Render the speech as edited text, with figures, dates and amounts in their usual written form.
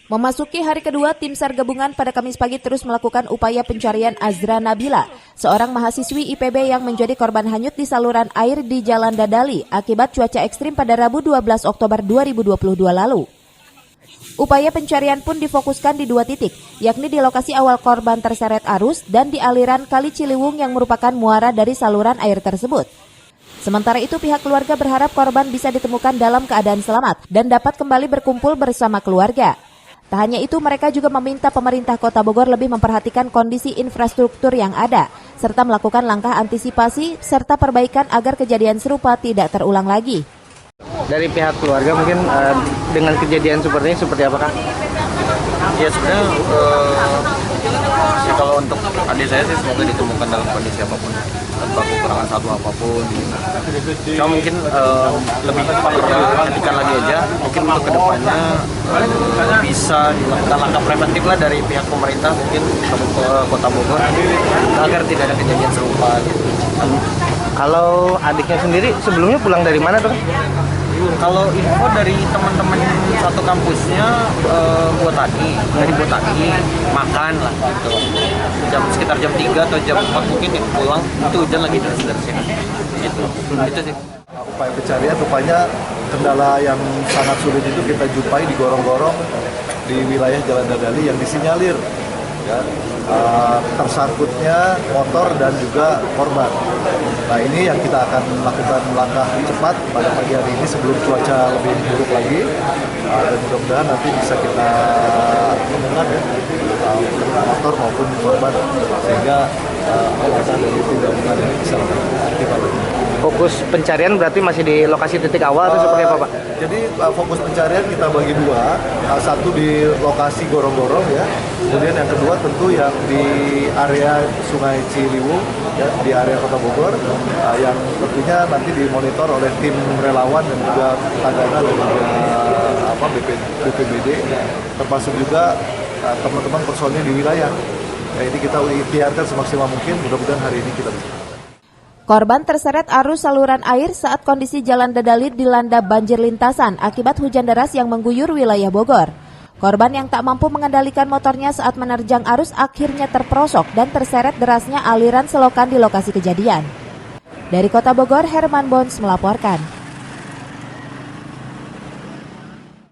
Memasuki hari kedua, tim SAR gabungan pada Kamis pagi terus melakukan upaya pencarian Azra Nabila, seorang mahasiswi IPB yang menjadi korban hanyut di saluran air di Jalan Dadali akibat cuaca ekstrim pada Rabu 12 Oktober 2022 lalu. Upaya pencarian pun difokuskan di dua titik, yakni di lokasi awal korban terseret arus dan di aliran Kali Ciliwung yang merupakan muara dari saluran air tersebut. Sementara itu, pihak keluarga berharap korban bisa ditemukan dalam keadaan selamat dan dapat kembali berkumpul bersama keluarga. Tak hanya itu, mereka juga meminta pemerintah Kota Bogor lebih memperhatikan kondisi infrastruktur yang ada, serta melakukan langkah antisipasi serta perbaikan agar kejadian serupa tidak terulang lagi. Dari pihak keluarga mungkin dengan kejadian seperti ini seperti apa, Kak? Ya sebenarnya ya kalau untuk adik saya sih semoga ditemukan dalam kondisi apapun, tanpa kekurangan satu apapun. Cuma mungkin lebih perhatikan lagi aja, mungkin untuk kedepannya bisa dilakukan langkah preventif lah dari pihak pemerintah, mungkin Kota Bogor agar tidak ada kejadian serupa gitu. Kalau adiknya sendiri sebelumnya pulang dari mana tuh? Kalau info dari teman-teman satu kampusnya dari Botani makan lah gitu. Sekitar jam 3 atau jam 4 mungkin ya, pulang itu hujan lagi dari sini. Gitu. Itu sih. Upaya pencarian rupanya kendala yang sangat sulit itu kita jumpai di gorong-gorong di wilayah Jalan Dadali yang disinyalir ya, tersangkutnya motor dan juga korban. Nah, ini yang kita akan lakukan langkah cepat pada pagi hari ini sebelum cuaca lebih buruk lagi, dan mudah-mudahan nanti bisa kita temukan ya, motor maupun korban, sehingga alasan dari tindak pidana ini bisa kita lakukan. Fokus pencarian berarti masih di lokasi titik awal atau seperti apa, Pak? Jadi fokus pencarian kita bagi dua, satu di lokasi gorong-gorong ya, kemudian yang kedua tentu yang di area Sungai Ciliwung ya, di area Kota Bogor, yang tentunya nanti dimonitor oleh tim relawan dan juga Tagana dan juga BPBD, termasuk juga teman-teman personil di wilayah. Nah, ini kita ikhtiarkan semaksimal mungkin, mudah-mudahan hari ini kita bisa. Korban terseret arus saluran air saat kondisi Jalan Dadali dilanda banjir lintasan akibat hujan deras yang mengguyur wilayah Bogor. Korban yang tak mampu mengendalikan motornya saat menerjang arus akhirnya terperosok dan terseret derasnya aliran selokan di lokasi kejadian. Dari Kota Bogor, Herman Bons melaporkan.